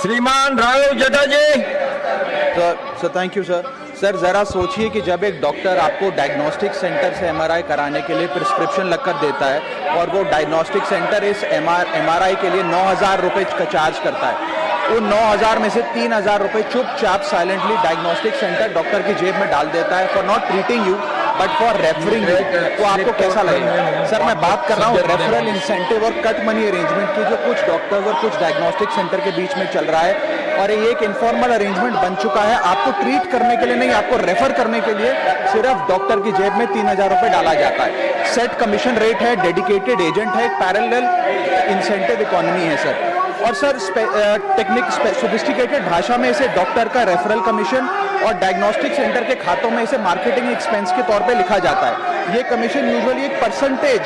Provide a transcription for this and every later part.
श्रीमान Raghav Jata ji. Sir thank you sir. Sir ज़रा सोचिए कि जब एक डॉक्टर आपको डायग्नोस्टिक सेंटर से एमआरआई कराने के लिए प्रिस्क्रिप्शन लग कर देता है और वो डायग्नोस्टिक सेंटर इस एमआरआई के लिए 9,000 रुपये का चार्ज करता है, वो 9,000 में से 3,000 रुपये चुपचाप साइलेंटली डायग्नोस्टिक सेंटर डॉक्टर की जेब में डाल देता है for not treating you but for referring you, तो आपको कैसा लगेगा? सर मैं बात कर रहा हूँ रेफरल इंसेंटिव और कट मनी अरेंजमेंट की जो कुछ डॉक्टर्स और कुछ डायग्नोस्टिक सेंटर के बीच में चल रहा है, और ये एक इनफॉर्मल अरेंजमेंट बन चुका है। आपको ट्रीट करने के लिए नहीं, आपको रेफर करने के लिए सिर्फ डॉक्टर की जेब में 3,000 रुपये डाला जाता है। सेट कमीशन रेट है, डेडिकेटेड एजेंट है, पैरेलल इंसेंटिव इकोनॉमी है सर। और सर सोफिस्टिकेटेड भाषा में इसे डॉक्टर का रेफरल कमीशन और डायग्नोस्टिक सेंटर के खातों में इसे मार्केटिंग एक्सपेंस के तौर पे लिखा जाता है। ये कमीशन यूजुअली एक percentage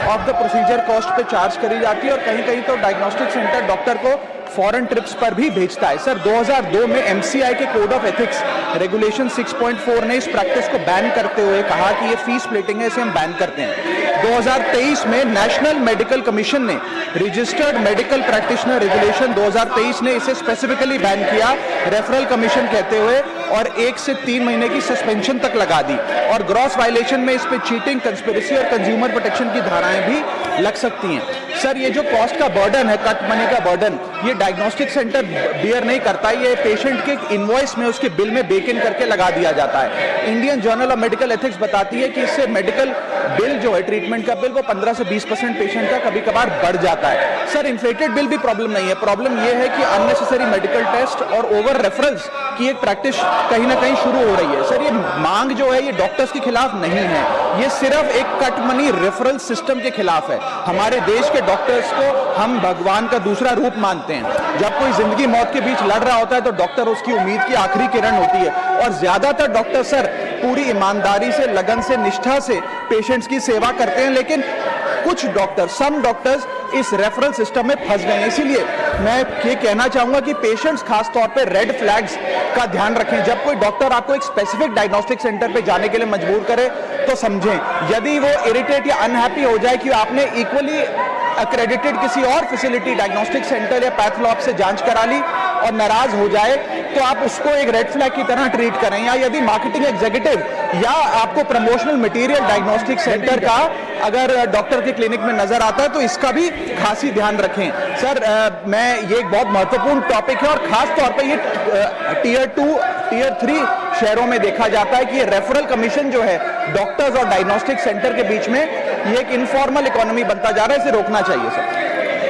of the procedure cost पे चार्ज करी जाती है, और कहीं कहीं तो डायग्नोस्टिक सेंटर डॉक्टर को फॉरेन ट्रिप्स पर भी भेजता है। सर 2002 में एमसीआई के कोड ऑफ एथिक्स रेगुलेशन 6.4 ने इस प्रैक्टिस को बैन करते हुए कहा कि ये फीस स्प्लिटिंग है, इसे हम बैन करते हैं। 2023 में नेशनल मेडिकल कमीशन ने रजिस्टर्ड मेडिकल प्रैक्टिशनर रेगुलेशन 2023 ने इसे स्पेसिफिकली बैन किया, रेफरल कमीशन कहते हुए, और 1 से 3 महीने की सस्पेंशन तक लगा दी। और ग्रॉस वायलेशन में इस पे चीटिंग, कंस्पिरेसी और कंज्यूमर प्रोटेक्शन की धाराएं भी लग सकती हैं। सर ये जो कॉस्ट का बर्डन है, कट मनी का बर्डन, ये डायग्नोस्टिक सेंटर बियर नहीं करता, ये पेशेंट के इनवॉइस में, उसके बिल में बेक इन करके लगा दिया जाता है। Indian journal of medical ethics बताती है कि इससे मेडिकल बिल जो है, ट्रीटमेंट का बिल, वो 15 से 20% पेशेंट का कभी कभार बढ़ जाता है। सर इन्फ्लेटेड बिल भी प्रॉब्लम नहीं है, प्रॉब्लम ये है कि अननेसेसरी मेडिकल टेस्ट और ओवर रेफरल्स की एक प्रैक्टिस कहीं ना कहीं शुरू हो रही है। सर ये मांग जो है ये डॉक्टर्स के खिलाफ नहीं है, ये सिर्फ एक कट मनी रेफरल सिस्टम के खिलाफ है। हमारे देश के डॉक्टर्स को हम भगवान का दूसरा रूप मानते हैं। जब कोई जिंदगी मौत के बीच लड़ रहा होता है तो डॉक्टर उसकी उम्मीद की आखिरी किरण होती है, और ज्यादातर डॉक्टर सर पूरी ईमानदारी से, लगन से, निष्ठा से पेशेंट्स की सेवा करते हैं। लेकिन कुछ डॉक्टर, सम डॉक्टर्स इस रेफरल सिस्टम में फंस गए हैं। इसीलिए मैं ये कहना चाहूंगा कि पेशेंट्स खास तौर पे रेड फ्लैग्स का ध्यान रखें। जब कोई डॉक्टर आपको एक स्पेसिफिक डायग्नोस्टिक सेंटर पे जाने के लिए मजबूर करे तो समझें, यदि वो इरिटेट या अनहैप्पी हो जाए कि आपने इक्वली अक्रेडिटेड किसी और फैसिलिटी, डायग्नोस्टिक सेंटर या पैथ लैब से जांच करा ली और नाराज हो जाए, तो आप उसको एक रेड फ्लैग की तरह ट्रीट करें। या यदि मार्केटिंग एग्जीक्यूटिव या आपको प्रमोशनल मटेरियल डायग्नोस्टिक सेंटर का अगर डॉक्टर के क्लिनिक में नजर आता है तो इसका भी खासी ध्यान रखें। सर ये एक बहुत महत्वपूर्ण टॉपिक है, और खास तौर पे ये टीयर 2, टीयर 3 शहरों में देखा जाता है कि ये रेफरल कमीशन जो है डॉक्टर्स और डायग्नोस्टिक सेंटर के बीच में, ये एक इनफॉर्मल इकोनॉमी बनता जा रहा है, इसे रोकना चाहिए सर।